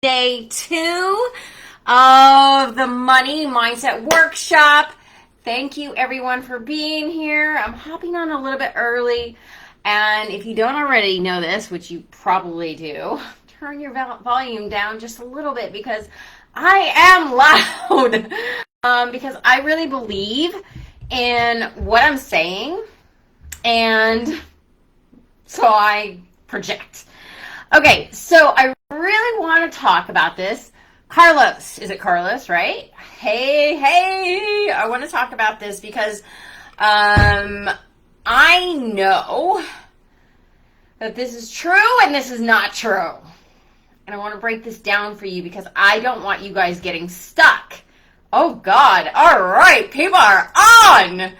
Day 2 of the Money Mindset Workshop. Thank you everyone for being here. I'm hopping on a little bit early, and if you don't already know this, which you probably do, turn your volume down just a little bit because I am loud. Because I really believe in what I'm saying, and so I project. Okay, so I really want to talk about this. Carlos, is it Carlos, right? Hey, I want to talk about this because I know that this is true and this is not true. And I want to break this down for you because I don't want you guys getting stuck. Oh God, all right, people are on.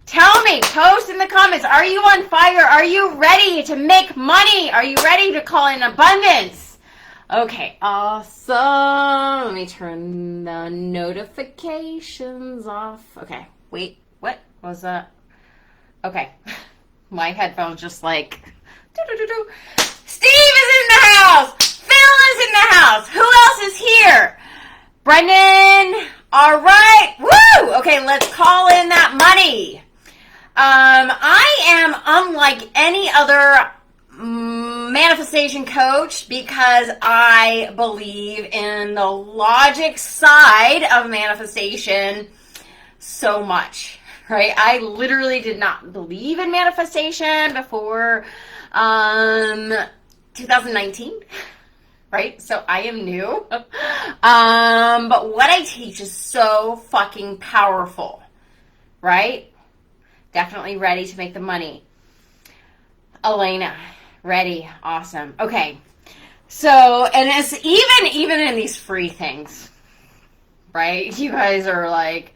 Tell me, post in the comments, are you on fire? Are you ready to make money? Are you ready to call in abundance? Okay, awesome. Let me turn the notifications off. Okay, wait, what was that? Okay, my headphones just like, doo-doo-doo-doo. Steve is in the house. Phil is in the house. Who else is here? Brendan, all right, woo! Okay, let's call in that money. I am unlike any other manifestation coach because I believe in the logic side of manifestation so much, right? I literally did not believe in manifestation before 2019, right? So I am new. But what I teach is so fucking powerful, right? Definitely ready to make the money. Elena, ready. Awesome. Okay. So, and it's even in these free things, right? You guys are like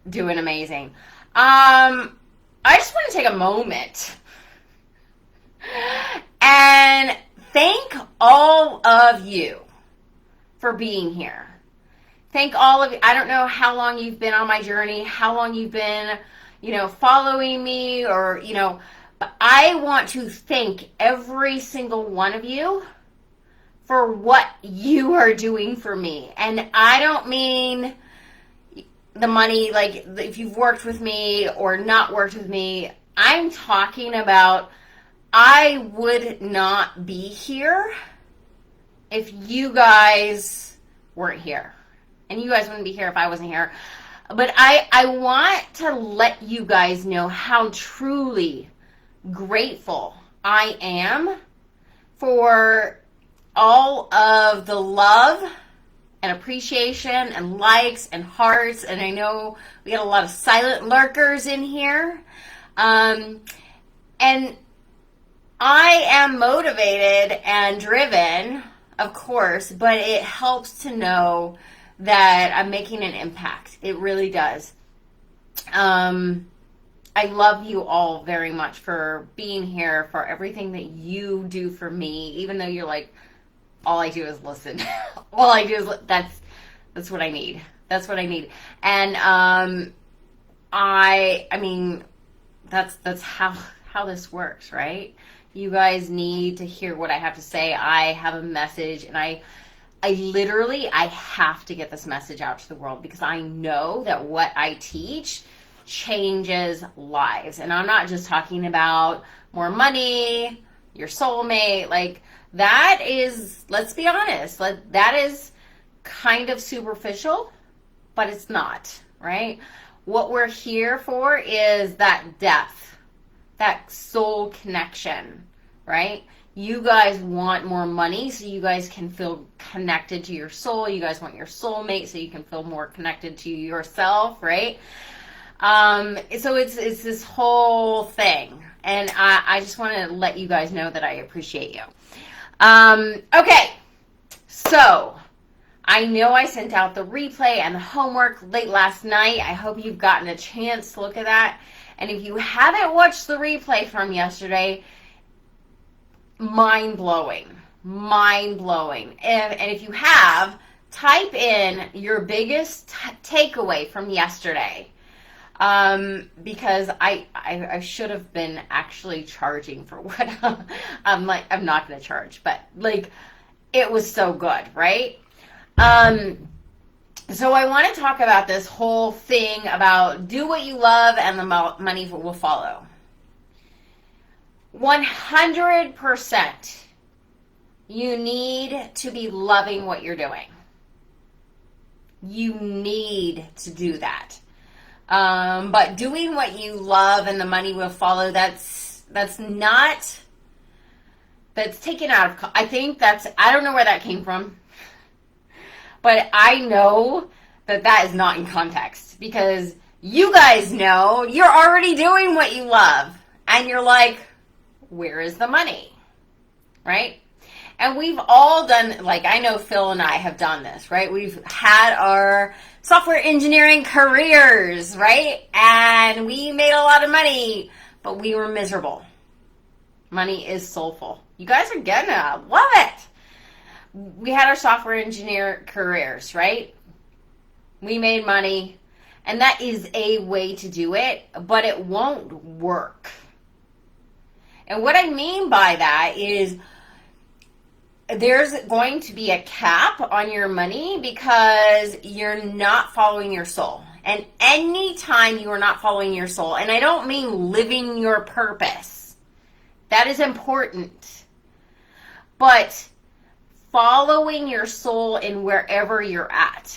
doing amazing. I just want to take a moment and thank all of you for being here. Thank all of you. I don't know how long you've been on my journey, how long you've been following me, or, but I want to thank every single one of you for what you are doing for me. And I don't mean the money, like if you've worked with me or not worked with me. I'm talking about I would not be here if you guys weren't here. And you guys wouldn't be here if I wasn't here. But I want to let you guys know how truly grateful I am for all of the love and appreciation and likes and hearts. And I know we got a lot of silent lurkers in here. And I am motivated and driven, of course, but it helps to know that I'm making an impact. It really does. I love you all very much for being here, for everything that you do for me, even though you're like, all I do is listen. All I do is, that's what I need. That's what I need. And, I mean, that's how this works, right? You guys need to hear what I have to say. I have a message, and I literally have to get this message out to the world because I know that what I teach changes lives. And I'm not just talking about more money, your soulmate, like that is, let's be honest, that is kind of superficial, but it's not, right? What we're here for is that depth, that soul connection, right? You guys want more money so you guys can feel connected to your soul. You guys want your soulmate so you can feel more connected to yourself, right? So it's this whole thing. And I just want to let you guys know that I appreciate you. Okay, so I know I sent out the replay and the homework late last night. I hope you've gotten a chance to look at that. And if you haven't watched the replay from yesterday, mind-blowing. And if you have, type in your biggest takeaway from yesterday. Because I should have been actually charging for what I'm not going to charge, but like it was so good, right? So I want to talk about this whole thing about do what you love and the money will follow. 100% you need to be loving what you're doing. You need to do that. But doing what you love and the money will follow, that's taken out of, I don't know where that came from, but I know that is not in context, because you guys know you're already doing what you love and you're like, where is the money? Right? And we've all done, like, I know Phil and I have done this, right? We've had our software engineering careers, right? And we made a lot of money, but we were miserable. Money is soulful. You guys are getting it. I love it. We had our software engineer careers, right? We made money, and that is a way to do it, but it won't work. And what I mean by that is there's going to be a cap on your money because you're not following your soul. And anytime you are not following your soul, and I don't mean living your purpose, that is important, but following your soul in wherever you're at.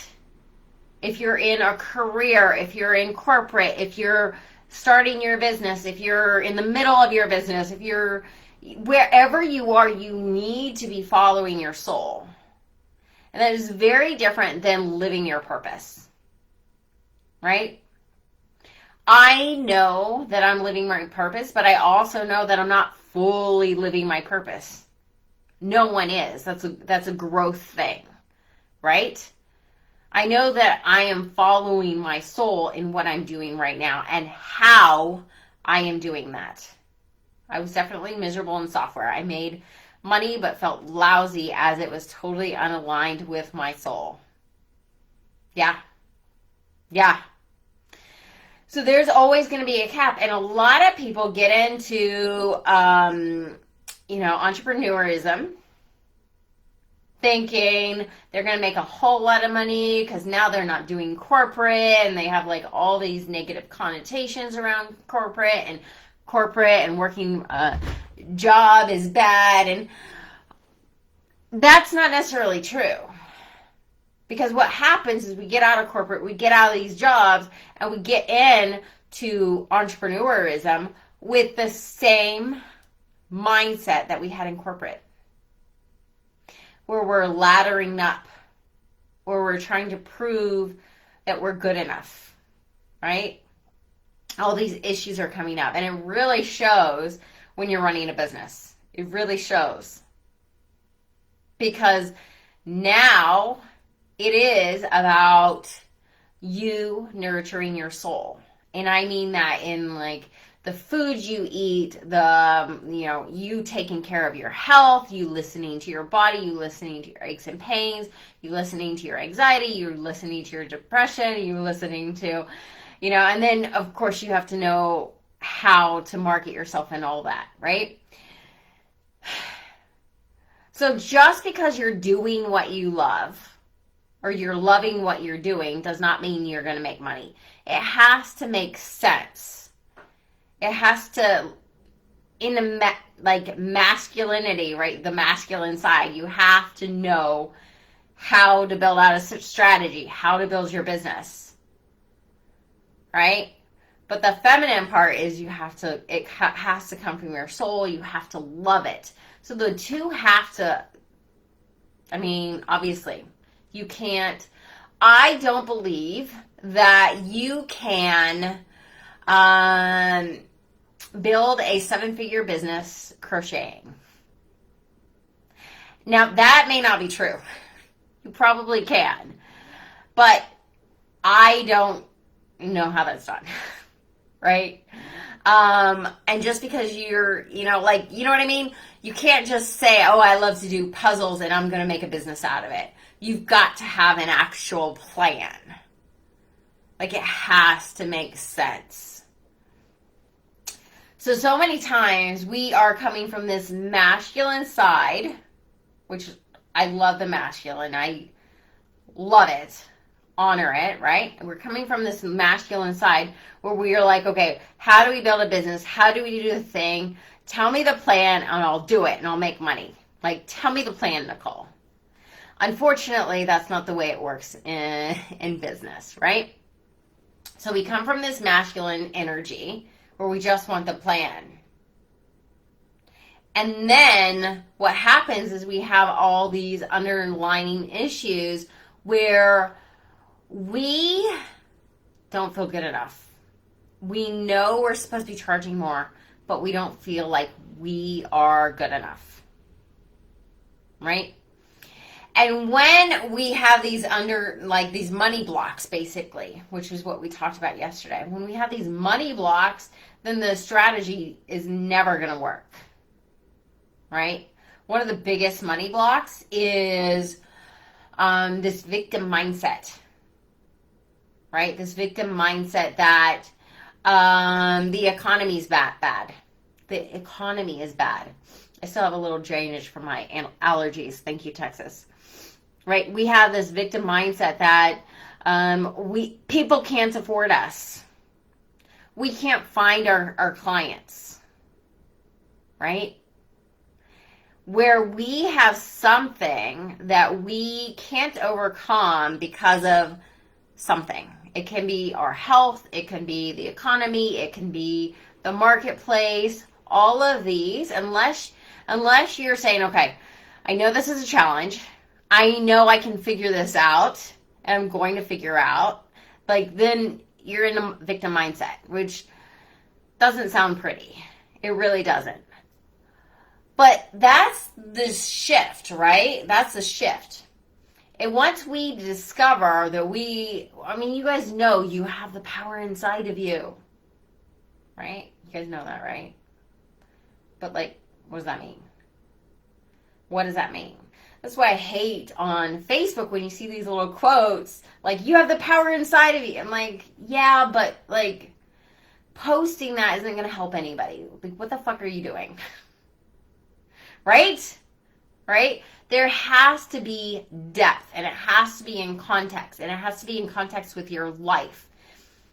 If you're in a career, if you're in corporate, if you're starting your business, if you're in the middle of your business, if you're wherever you are, you need to be following your soul. And that is very different than living your purpose. Right? I know that I'm living my purpose, but I also know that I'm not fully living my purpose. No one is. That's a growth thing. Right? I know that I am following my soul in what I'm doing right now and how I am doing that. I was definitely miserable in software. I made money but felt lousy as it was totally unaligned with my soul. Yeah. So there's always going to be a cap. And a lot of people get into, entrepreneurism, thinking they're going to make a whole lot of money because now they're not doing corporate, and they have like all these negative connotations around corporate and working a job is bad. And that's not necessarily true, because what happens is we get out of corporate, we get out of these jobs, and we get into entrepreneurism with the same mindset that we had in corporate, where we're laddering up, where we're trying to prove that we're good enough, right? All these issues are coming up, and it really shows when you're running a business. It really shows, because now it is about you nurturing your soul. And I mean that in like the food you eat, you taking care of your health, you listening to your body, you listening to your aches and pains, you listening to your anxiety, you're listening to your depression, you're listening to, and then of course you have to know how to market yourself and all that, right? So just because you're doing what you love, or you're loving what you're doing, does not mean you're going to make money. It has to make sense. It has to, in the masculinity, right? The masculine side, you have to know how to build out a strategy, how to build your business, right? But the feminine part is it has to come from your soul. You have to love it. So the two have to, obviously, you can't, I don't believe that you can build a 7-figure business crocheting. Now, that may not be true. You probably can. But I don't know how that's done. Right? And just because you're, you know what I mean? You can't just say, oh, I love to do puzzles and I'm going to make a business out of it. You've got to have an actual plan. It has to make sense. So many times we are coming from this masculine side, which I love the masculine. I love it. Honor it, right? We're coming from this masculine side where we are like, okay, how do we build a business? How do we do the thing? Tell me the plan and I'll do it and I'll make money. Like, tell me the plan, Nichole. Unfortunately, that's not the way it works in business, right? So we come from this masculine energy where we just want the plan. And then what happens is we have all these underlying issues where we don't feel good enough. We know we're supposed to be charging more, but we don't feel like we are good enough. Right? And when we have these these money blocks, basically, which is what we talked about yesterday, when we have these money blocks, then the strategy is never going to work. Right? One of the biggest money blocks is this victim mindset. Right? This victim mindset that the economy is bad. The economy is bad. I still have a little drainage from my allergies. Thank you, Texas. Right? We have this victim mindset that people can't afford us. We can't find our clients. Right? Where we have something that we can't overcome because of something. It can be our health, it can be the economy, it can be the marketplace, all of these, unless you're saying, okay, I know this is a challenge, I know I can figure this out, and I'm going to figure out, like, then you're in a victim mindset, which doesn't sound pretty. It really doesn't. But that's the shift, right? That's the shift. And once we discover that you guys know you have the power inside of you, right? You guys know that, right? But like, what does that mean? What does that mean? That's why I hate on Facebook when you see these little quotes, like, you have the power inside of you. I'm like, yeah, but like, posting that isn't going to help anybody. Like, what the fuck are you doing? Right? Right? There has to be depth, and it has to be in context, and it has to be in context with your life.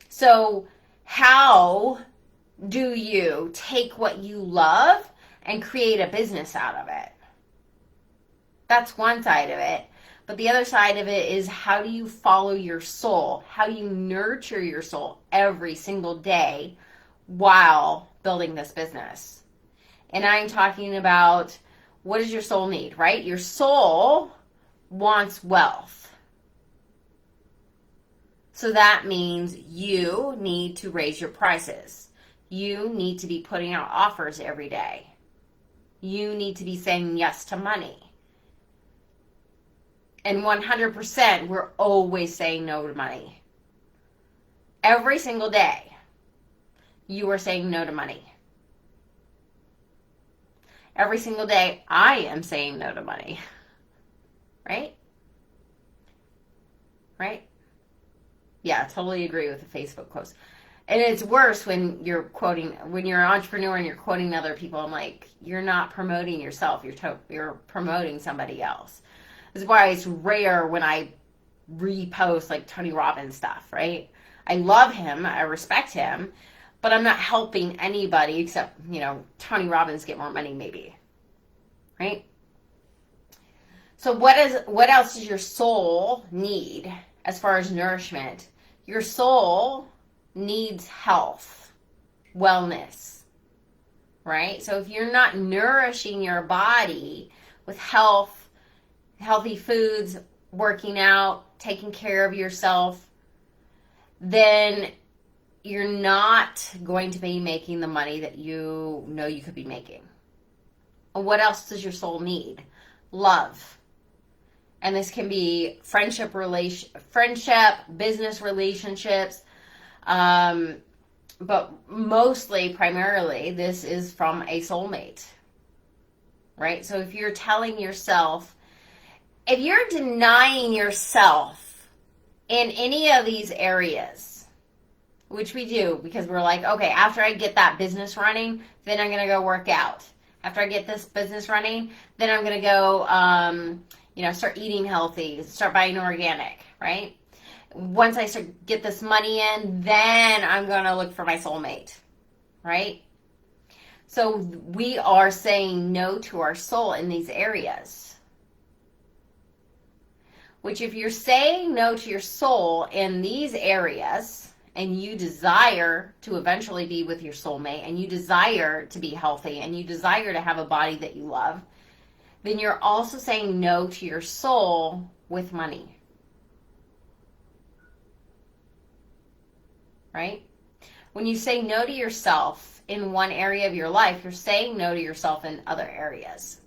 So how do you take what you love and create a business out of it? That's one side of it. But the other side of it is, how do you follow your soul? How do you nurture your soul every single day while building this business? And I'm talking about, what does your soul need, right? Your soul wants wealth. So that means you need to raise your prices. You need to be putting out offers every day. You need to be saying yes to money. And 100%, we're always saying no to money. Every single day, you are saying no to money. Every single day, I am saying no to money. Right? Right? Yeah, I totally agree with the Facebook quotes. And it's worse when you're an entrepreneur and you're quoting other people. I'm like, you're not promoting yourself. You're promoting somebody else. This is why it's rare when I repost like Tony Robbins stuff, right? I love him. I respect him. But I'm not helping anybody except, Tony Robbins get more money maybe. Right? So what else does your soul need as far as nourishment? Your soul needs health, wellness. Right? So if you're not nourishing your body with health, healthy foods, working out, taking care of yourself, then you're not going to be making the money that you know you could be making. And what else does your soul need? Love. And this can be friendship, business relationships, but primarily, this is from a soulmate, right? So if you're denying yourself in any of these areas, which we do, because we're like, okay, after I get that business running, then I'm going to go work out. After I get this business running, then I'm going to go, start eating healthy, start buying organic, right? Once I get this money in, then I'm going to look for my soulmate, right? So we are saying no to our soul in these areas. Which if you're saying no to your soul in these areas, and you desire to eventually be with your soulmate, and you desire to be healthy, and you desire to have a body that you love, then you're also saying no to your soul with money. Right? When you say no to yourself in one area of your life, you're saying no to yourself in other areas.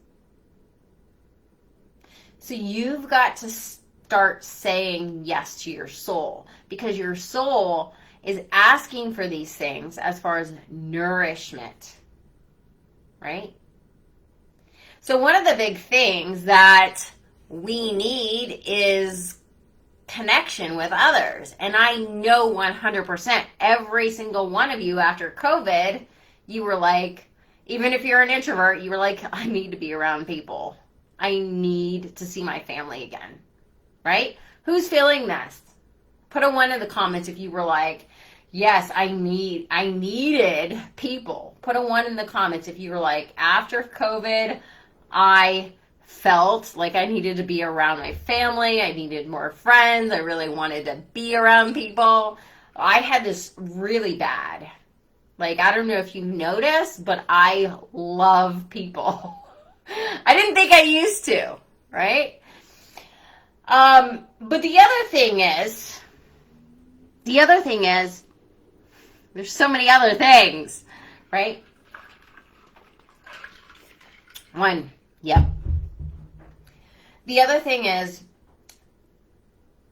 So you've got to start saying yes to your soul, because your soul is asking for these things as far as nourishment, right? So one of the big things that we need is connection with others. And I know 100% every single one of you after COVID, you were like, even if you're an introvert, you were like, I need to be around people. I need to see my family again, right? Who's feeling this? Put a 1 in the comments if you were like, yes, I needed people. Put a 1 in the comments if you were like, after COVID, I felt like I needed to be around my family. I needed more friends. I really wanted to be around people. I had this really bad. Like, I don't know if you noticed, but I love people. I didn't think I used to, right? But the other thing is, there's so many other things, right? 1, yep. The other thing is,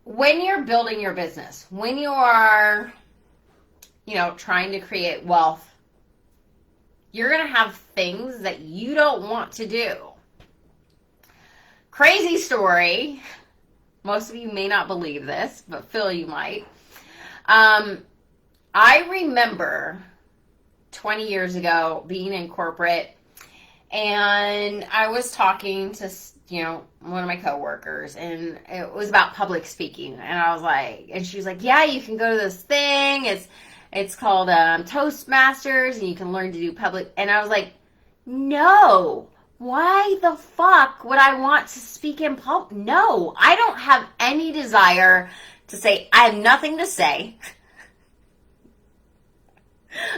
when you're building your business, when you are, trying to create wealth, you're going to have things that you don't want to do. Crazy story. Most of you may not believe this, but Phil, you might. I remember 20 years ago being in corporate, and I was talking to, one of my coworkers, and it was about public speaking. And I was like, and she was like, yeah, you can go to this thing. It's called Toastmasters, and you can learn to do public. And I was like, no, why the fuck would I want to speak in public? No, I don't have any desire to say. I have nothing to say.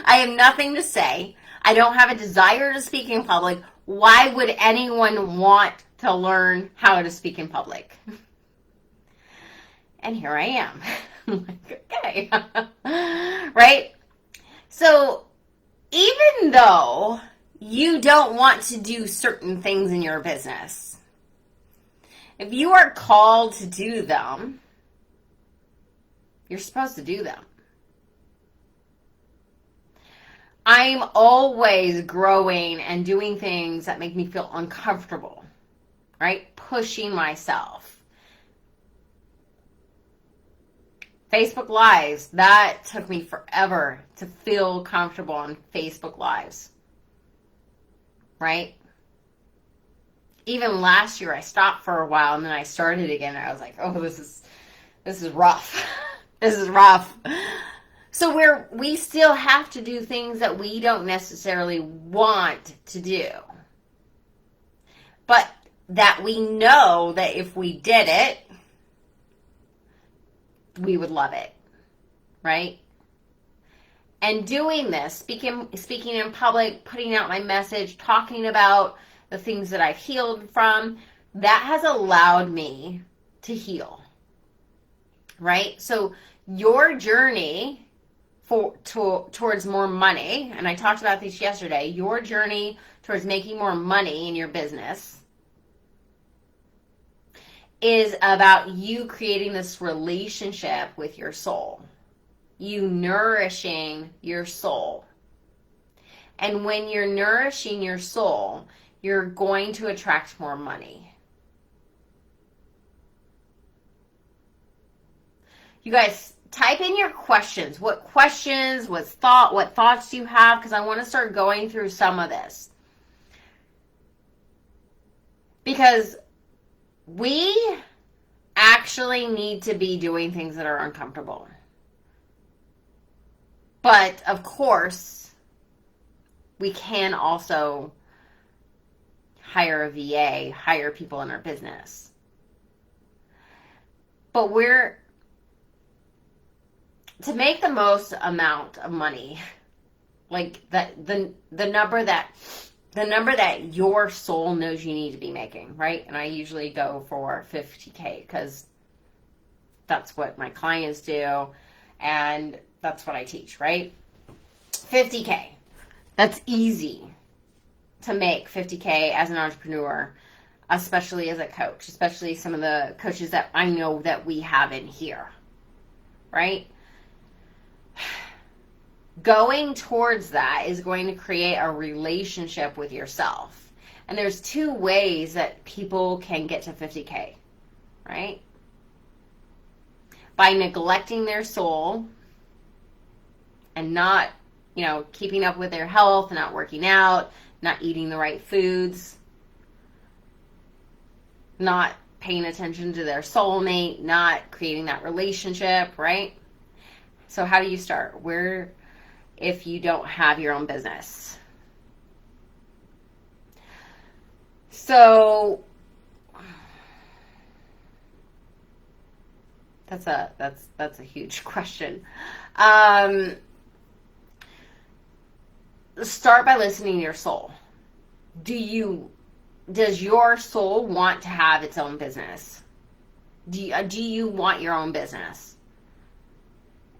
I have nothing to say. I don't have a desire to speak in public. Why would anyone want to learn how to speak in public? And here I am. I'm like, okay. Right? So even though you don't want to do certain things in your business, if you are called to do them, you're supposed to do them. I'm always growing and doing things that make me feel uncomfortable, right? Pushing myself. Facebook Lives, that took me forever to feel comfortable on Facebook Lives, right? Even last year, I stopped for a while, and then I started again, and I was like, oh, this is rough. This is rough. So we still have to do things that we don't necessarily want to do. But that we know that if we did it, we would love it, right? And doing this, speaking in public, putting out my message, talking about the things that I've healed from, that has allowed me to heal, right? So your journey towards more money, and I talked about this yesterday, your journey towards making more money in your business is about you creating this relationship with your soul, you nourishing your soul. And when you're nourishing your soul, you're going to attract more money. You guys, type in your questions. What questions, what thoughts do you have? Because I want to start going through some of this. Because we actually need to be doing things that are uncomfortable. But of course, we can also hire a VA, hire people in our business. But to make the most amount of money, like the number that your soul knows you need to be making, right? And I usually go for 50K because that's what my clients do and that's what I teach, right? 50K. That's easy to make 50K as an entrepreneur, especially as a coach, especially some of the coaches that I know that we have in here, right? Going towards that is going to create a relationship with yourself. And there's two ways that people can get to 50K, right? By neglecting their soul and not, keeping up with their health, not working out, not eating the right foods, not paying attention to their soulmate, not creating that relationship, right? So how do you start? If you don't have your own business? So that's a huge question. Start by listening to your soul. Does your soul want to have its own business? Do you want your own business?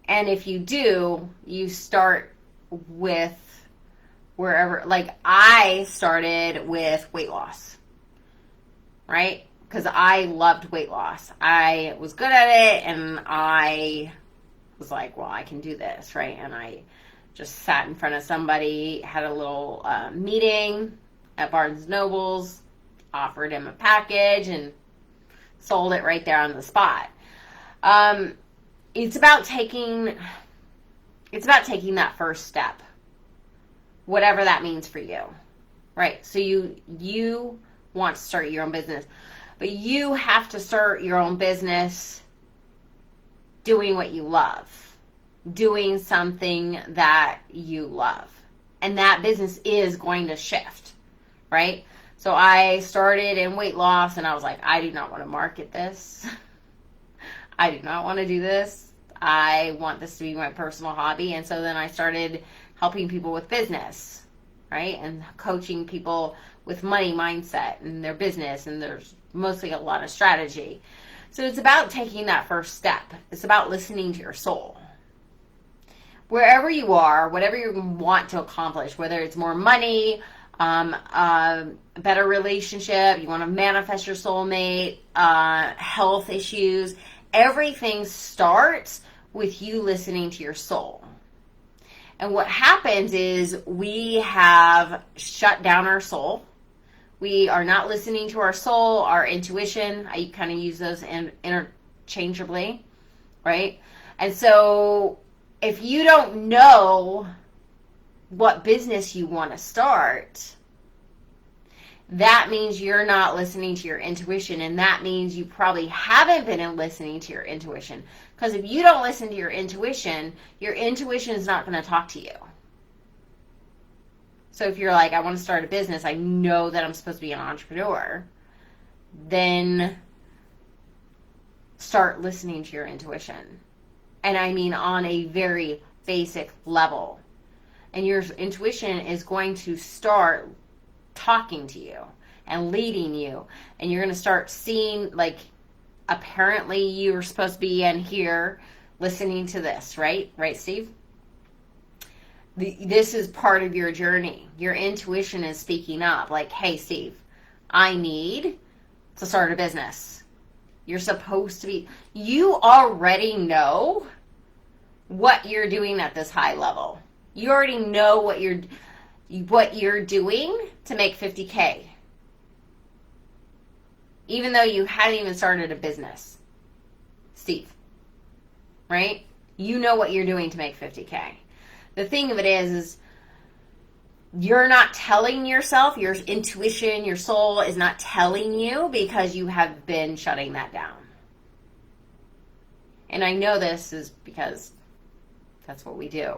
And if you do, you start with wherever, like I started with weight loss, right? Because I loved weight loss. I was good at it and I was like, well, I can do this, right? And I just sat in front of somebody, had a little meeting at Barnes & Noble's, offered him a package and sold it right there on the spot. It's about taking that first step, whatever that means for you, right? So you want to start your own business, but you have to start your own business doing what you love, doing something that you love, and that business is going to shift, right? So I started in weight loss and I was like, I do not want to market this. I do not want to do this. I want this to be my personal hobby. And so then I started helping people with business, right? And coaching people with money mindset and their business. And there's mostly a lot of strategy. So it's about taking that first step. It's about listening to your soul. Wherever you are, whatever you want to accomplish, whether it's more money, a better relationship, you want to manifest your soulmate, health issues, everything starts with you listening to your soul. And what happens is we have shut down our soul. We are not listening to our soul, our intuition. I kind of use those interchangeably, right? And so if you don't know what business you want to start, that means you're not listening to your intuition, and that means you probably haven't been listening to your intuition. Because if you don't listen to your intuition is not going to talk to you. So if you're like, I want to start a business, I know that I'm supposed to be an entrepreneur, then start listening to your intuition. And I mean on a very basic level. And your intuition is going to start talking to you and leading you. And you're going to start seeing, like, apparently you're supposed to be in here listening to this, right? Right, Steve? This is part of your journey. Your intuition is speaking up. Like, hey, Steve, I need to start a business. You're supposed to be. You already know what you're doing at this high level. You already know what you're doing to make 50K. Even though you hadn't even started a business. Steve. Right? You know what you're doing to make 50K. The thing of it is you're not telling yourself, your intuition, your soul is not telling you because you have been shutting that down. And I know this is because that's what we do.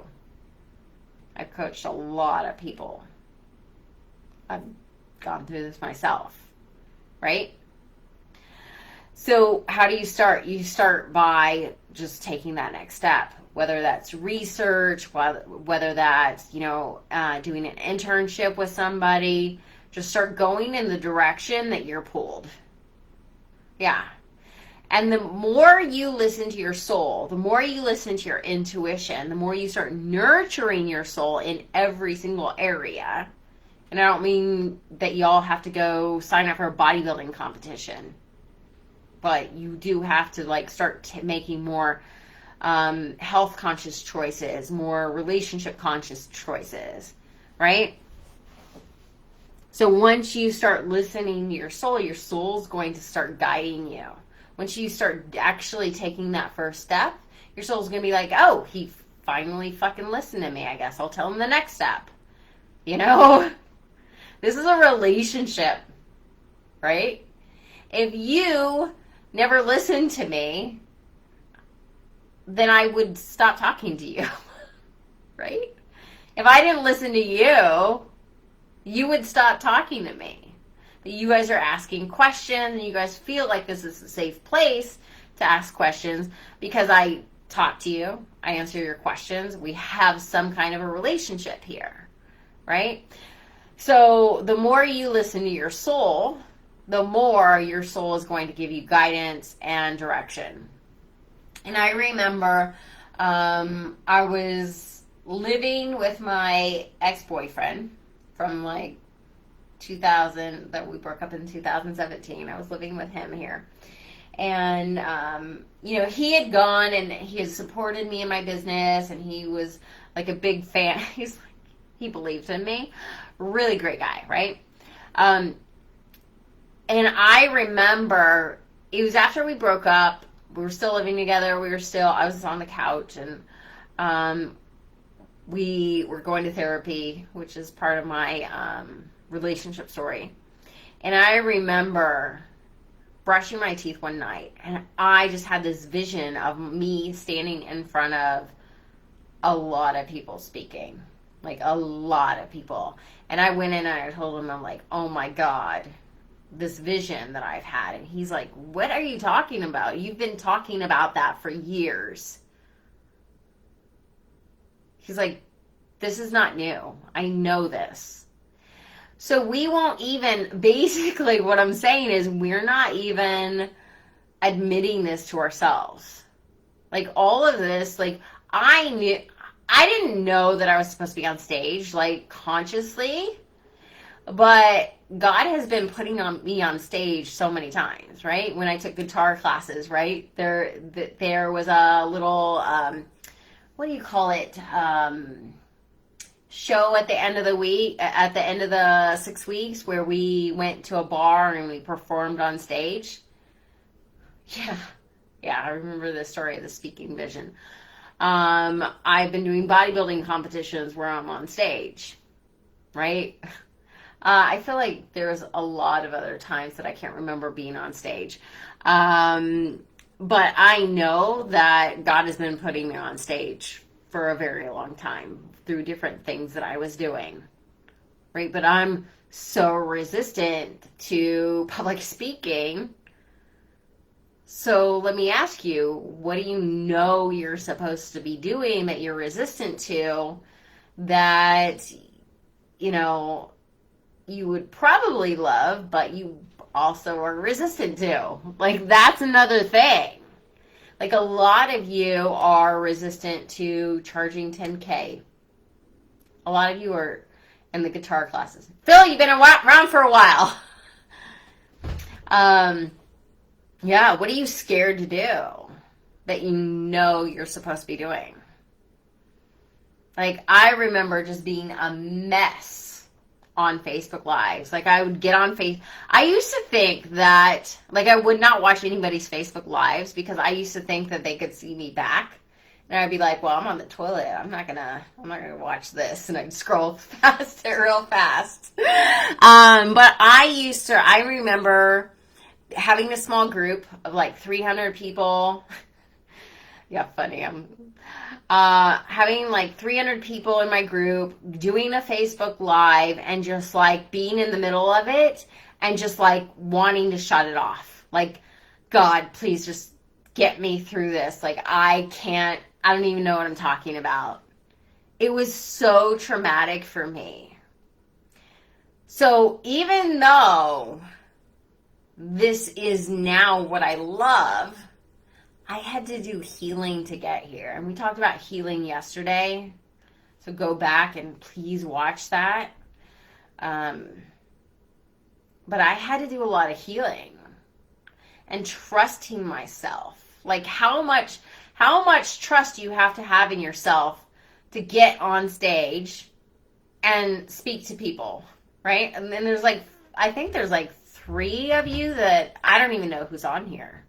I've coached a lot of people. I've gone through this myself, right? So how do you start? You start by just taking that next step, whether that's research, whether that's, doing an internship with somebody. Just start going in the direction that you're pulled. Yeah. And the more you listen to your soul, the more you listen to your intuition, the more you start nurturing your soul in every single area. And I don't mean that y'all have to go sign up for a bodybuilding competition, but you do have to start making more health conscious choices, more relationship conscious choices, right? So once you start listening to your soul's going to start guiding you. Once you start actually taking that first step, your soul's going to be like, oh, he finally fucking listened to me. I guess I'll tell him the next step. This is a relationship, right? If you never listened to me, then I would stop talking to you, right? If I didn't listen to you, you would stop talking to me. You guys are asking questions, and you guys feel like this is a safe place to ask questions because I talk to you, I answer your questions, we have some kind of a relationship here, right? So the more you listen to your soul, the more your soul is going to give you guidance and direction. And I remember I was living with my ex-boyfriend from 2000, that we broke up in 2017. I was living with him here. And, he had gone and he had supported me in my business, and he was a big fan. He believed in me. Really great guy, right? And I remember it was after we broke up. We were still living together. I was on the couch, and we were going to therapy, which is part of my relationship story. And I remember brushing my teeth one night, and I just had this vision of me standing in front of a lot of people speaking, a lot of people. And I went in and I told him, I'm like, oh my God, this vision that I've had. And he's like, what are you talking about? You've been talking about that for years. He's like, this is not new. I know this. So we won't even, basically what I'm saying is we're not even admitting this to ourselves. All of this, I didn't know that I was supposed to be on stage, consciously, but God has been putting me on stage so many times, right? When I took guitar classes, right? There was a little, what do you call it? Show at the end of the week, at the end of the 6 weeks, where we went to a bar and we performed on stage. Yeah, I remember the story of the speaking vision. I've been doing bodybuilding competitions where I'm on stage, right? I feel like there's a lot of other times that I can't remember being on stage. But I know that God has been putting me on stage for a very long time through different things that I was doing, right? But I'm so resistant to public speaking. So let me ask you, what do you know you're supposed to be doing that you're resistant to that, you would probably love, but you also are resistant to? That's another thing. A lot of you are resistant to charging $10K. A lot of you are in the guitar classes. Phil, you've been around for a while. Yeah, what are you scared to do that you know you're supposed to be doing? I remember just being a mess on Facebook Lives. I would get on I used to think that, I would not watch anybody's Facebook Lives because I used to think that they could see me back. And I'd be like, well, I'm on the toilet. I'm not gonna watch this. And I'd scroll past it real fast. But I remember having a small group of like 300 people. Yeah, funny. I'm having like 300 people in my group, doing a Facebook Live, and just like being in the middle of it and just like wanting to shut it off. Like, God, please just get me through this. Like, I don't even know what I'm talking about. It was so traumatic for me. So even though this is now what I love, I had to do healing to get here. And we talked about healing yesterday. So go back and please watch that. But I had to do a lot of healing and trusting myself. Like how much trust you have to have in yourself to get on stage and speak to people, right? And then I think there's like 3 of you that I don't even know who's on here.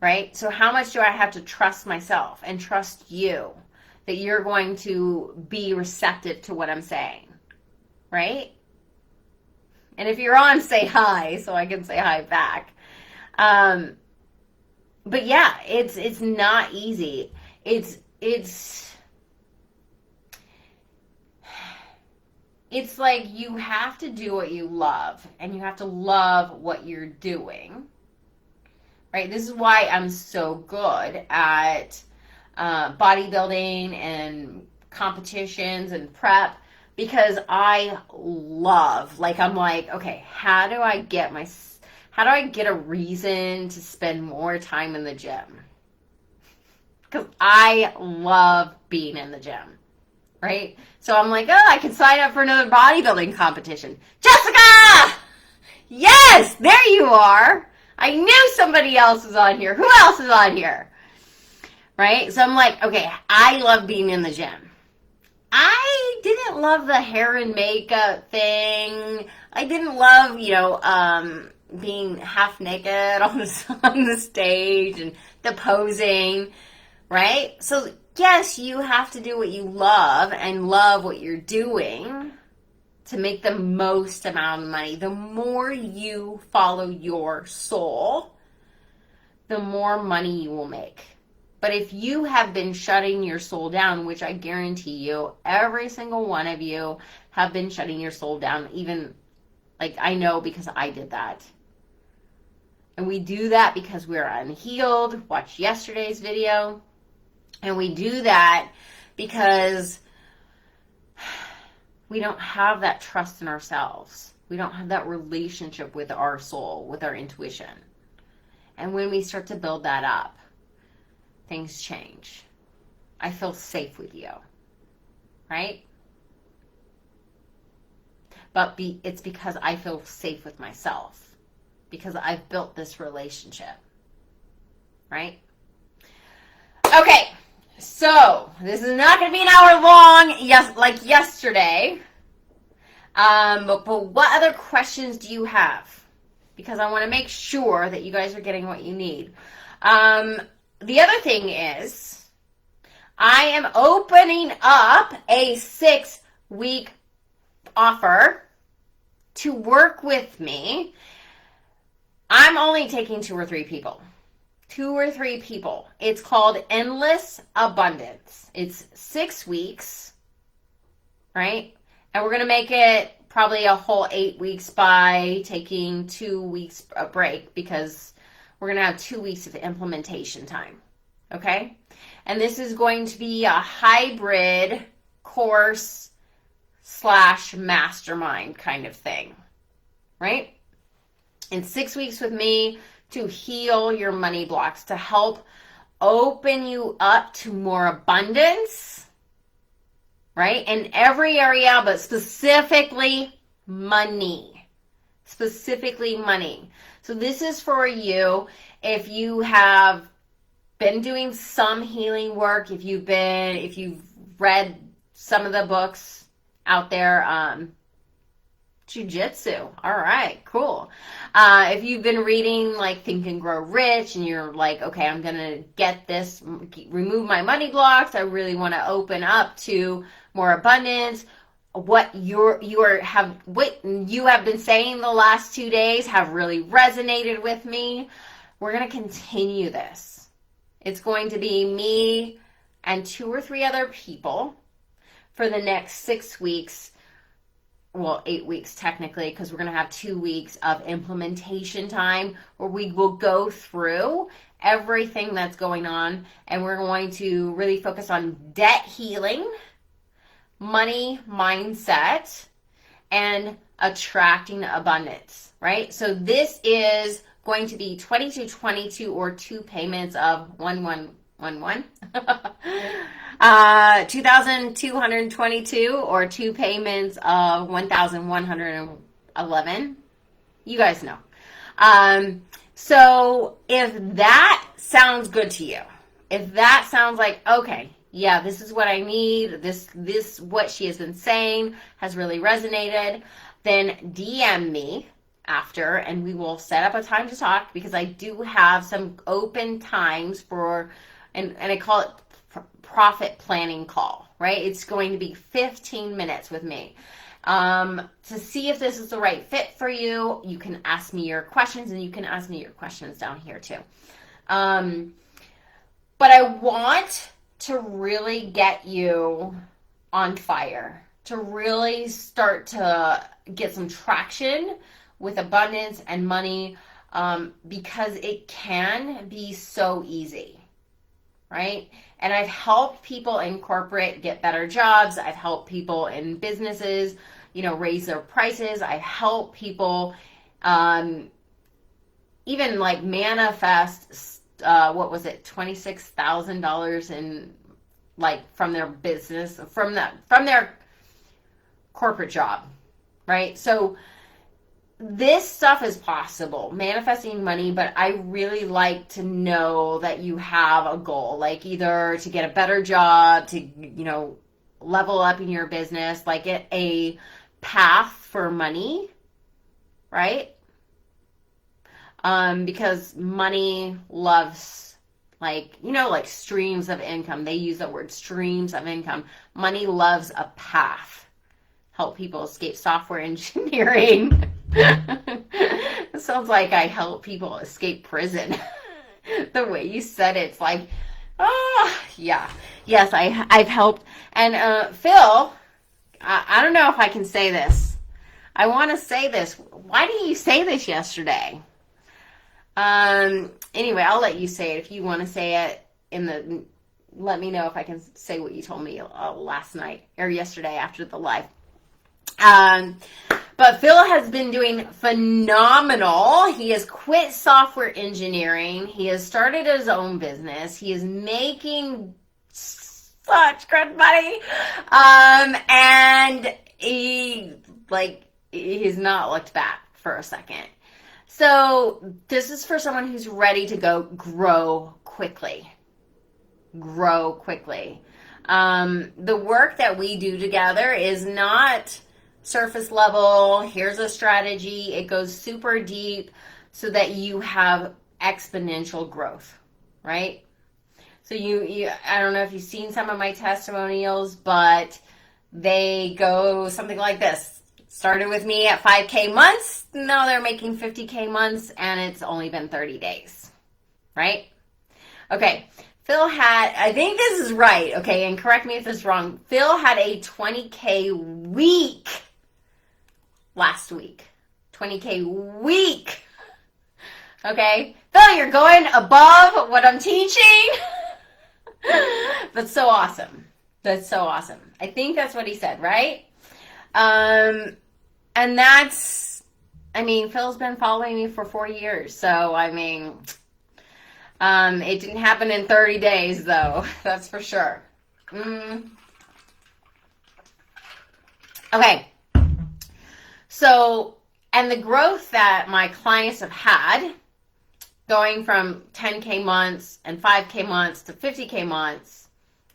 Right? So how much do I have to trust myself and trust you that you're going to be receptive to what I'm saying? Right? And if you're on, say hi so I can say hi back. But yeah, it's not easy. It's like you have to do what you love, and you have to love what you're doing. Right? This is why I'm so good at bodybuilding and competitions and prep, because I love, like, I'm like, okay, how do I get a reason to spend more time in the gym? Because I love being in the gym, right? So I'm like, oh, I can sign up for another bodybuilding competition. Jessica! Yes, there you are. I knew somebody else was on here. Who else is on here? Right? So I'm like, okay, I love being in the gym. I didn't love the hair and makeup thing. I didn't love, being half naked on the stage and the posing, right? So yes, you have to do what you love and love what you're doing to make the most amount of money. The more you follow your soul, the more money you will make. But if you have been shutting your soul down, which I guarantee you, every single one of you have been shutting your soul down, even, like, I know because I did that. And we do that because we're unhealed. Watch yesterday's video. And we do that because we don't have that trust in ourselves. We don't have that relationship with our soul, with our intuition. And when we start to build that up, things change. I feel safe with you, right? But it's because I feel safe with myself, because I've built this relationship, right? Okay. So, this is not going to be an hour long, yes, like yesterday. But what other questions do you have? Because I want to make sure that you guys are getting what you need. The other thing is, I am opening up a 6-week offer to work with me. I'm only taking 2 or 3 people. 2 or 3 people. It's called Endless Abundance. It's 6 weeks, right? And we're going to make it probably a whole 8 weeks by taking 2 weeks a break, because we're going to have 2 weeks of implementation time, okay? And this is going to be a hybrid course / mastermind kind of thing, right? In 6 weeks with me, to heal your money blocks, to help open you up to more abundance, right? In every area, but specifically money. Specifically money. So this is for you if you have been doing some healing work, if you've read some of the books out there, Jiu-jitsu. All right, cool. If you've been reading like Think and Grow Rich and you're like, okay, I'm going to get this, remove my money blocks. I really want to open up to more abundance. What you have been saying the last 2 days have really resonated with me. We're going to continue this. It's going to be me and 2 or 3 other people for the next 6 weeks. Well, 8 weeks technically, because we're going to have 2 weeks of implementation time where we will go through everything that's going on, and we're going to really focus on debt healing, money mindset, and attracting abundance, right? So this is going to be 2222 or 2 payments of 1111. 2,222 or 2 payments of 1,111. You guys know. So if that sounds good to you, if that sounds like, okay, yeah, this is what I need, this what she has been saying has really resonated, then DM me after and we will set up a time to talk, because I do have some open times for, and I call it profit planning call, right? It's going to be 15 minutes with me to see if this is the right fit for you. You can ask me your questions, and you can ask me your questions down here too. But I want to really get you on fire, to really start to get some traction with abundance and money, because it can be so easy, right? And I've helped people in corporate get better jobs. I've helped people in businesses, raise their prices. I've helped people even like manifest, $26,000 in from their business, from their corporate job, right? So this stuff is possible, manifesting money, but I really like to know that you have a goal, like either to get a better job, to, level up in your business, like a path for money, right? Because money loves, like streams of income. They use the word streams of income. Money loves a path. Help people escape software engineering. It sounds like I help people escape prison. The way you said it's like, yeah. Yes, I've helped. And Phil, I don't know if I can say this. I want to say this. Why didn't you say this yesterday? Anyway, I'll let you say it. If you want to say it let me know if I can say what you told me last night or yesterday after the live. But Phil has been doing phenomenal. He has quit software engineering. He has started his own business. He is making such good money. And he's not looked back for a second. So this is for someone who's ready to grow quickly. Grow quickly. The work that we do together is not surface level. Here's a strategy. It goes super deep so that you have exponential growth, right? So you I don't know if you've seen some of my testimonials, but they go something like this. Started with me at 5K months. Now they're making 50K months, and it's only been 30 days, right? Okay. Phil had, I think this is right, okay, and correct me if this is wrong. Phil had a 20K week last week. 20K week. Okay? Phil, you're going above what I'm teaching. That's so awesome. That's so awesome. I think that's what he said, right? And that's, Phil's been following me for 4 years, so, it didn't happen in 30 days, though. That's for sure. Okay. So, and the growth that my clients have had, going from 10K months and 5K months to 50K months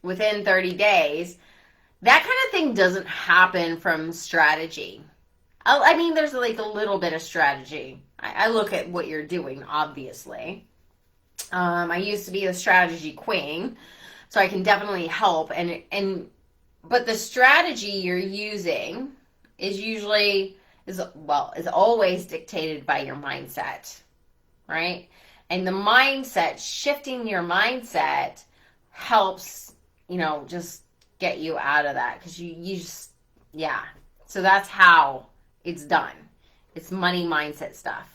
within 30 days, that kind of thing doesn't happen from strategy. I mean, there's like a little bit of strategy. I look at what you're doing, obviously. I used to be a strategy queen, so I can definitely help. But the strategy you're using is always dictated by your mindset, right? And the mindset, shifting your mindset helps, just get you out of that, because you just, yeah. So that's how it's done. It's money mindset stuff.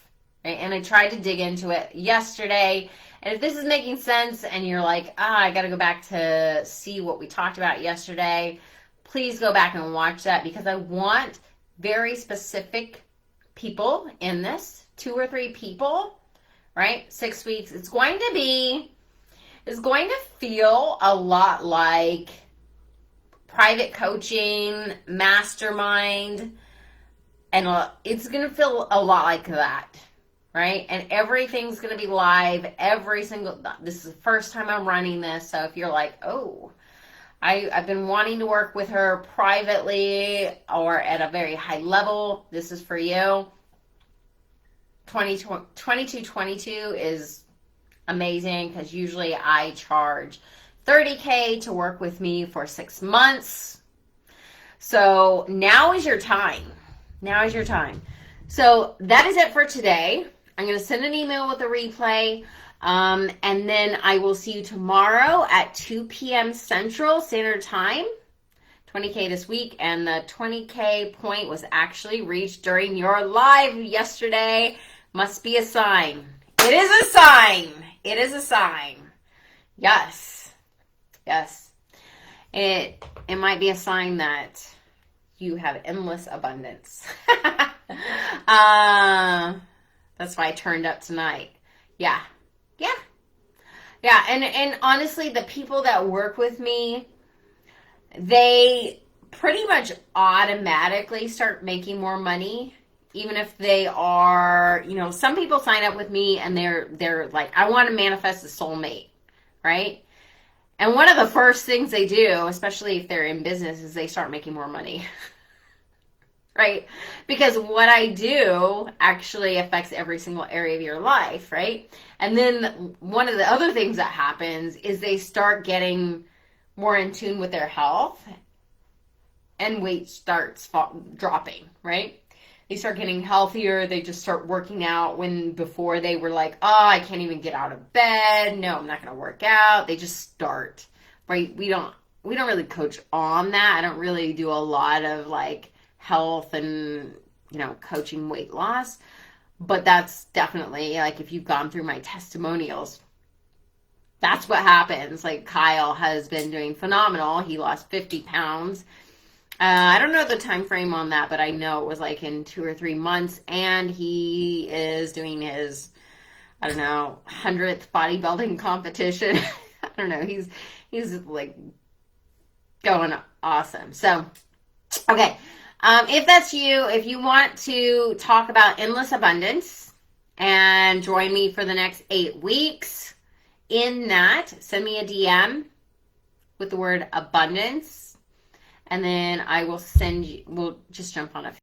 Right? And I tried to dig into it yesterday. And if this is making sense and you're like, I got to go back to see what we talked about yesterday, please go back and watch that, because I want very specific people in this, 2 or 3 people, right? 6 weeks. It's going to feel a lot like private coaching, mastermind, and it's going to feel a lot like that, right? And everything's going to be live this is the first time I'm running this. So if you're like, I've been wanting to work with her privately or at a very high level, this is for you. 2222 is amazing, because usually I charge $30K to work with me for 6 months. So now is your time. Now is your time. So that is it for today. I'm going to send an email with a replay. And then I will see you tomorrow at 2 p.m. Central Standard Time. 20K this week. And the 20K point was actually reached during your live yesterday. Must be a sign. It is a sign. It is a sign. Yes. Yes. It might be a sign that you have endless abundance. That's why I turned up tonight. Yeah. And honestly, the people that work with me, they pretty much automatically start making more money, even if they are, some people sign up with me and they're like, I want to manifest a soulmate, right? And one of the first things they do, especially if they're in business, is they start making more money. Right? Because what I do actually affects every single area of your life, right? And then one of the other things that happens is they start getting more in tune with their health, and weight starts dropping, right? They start getting healthier. They just start working out, when before they were like, I can't even get out of bed. No, I'm not going to work out. They just start, right? We don't really coach on that. I don't really do a lot of like health and, coaching weight loss. But that's definitely, like, if you've gone through my testimonials, that's what happens. Like, Kyle has been doing phenomenal. He lost 50 pounds. I don't know the time frame on that, but I know it was like in 2 or 3 months. And he is doing his, 100th bodybuilding competition. I don't know. He's like going awesome. So, okay. If that's you, if you want to talk about endless abundance and join me for the next 8 weeks in that, send me a DM with the word abundance, and then I will we'll just jump on a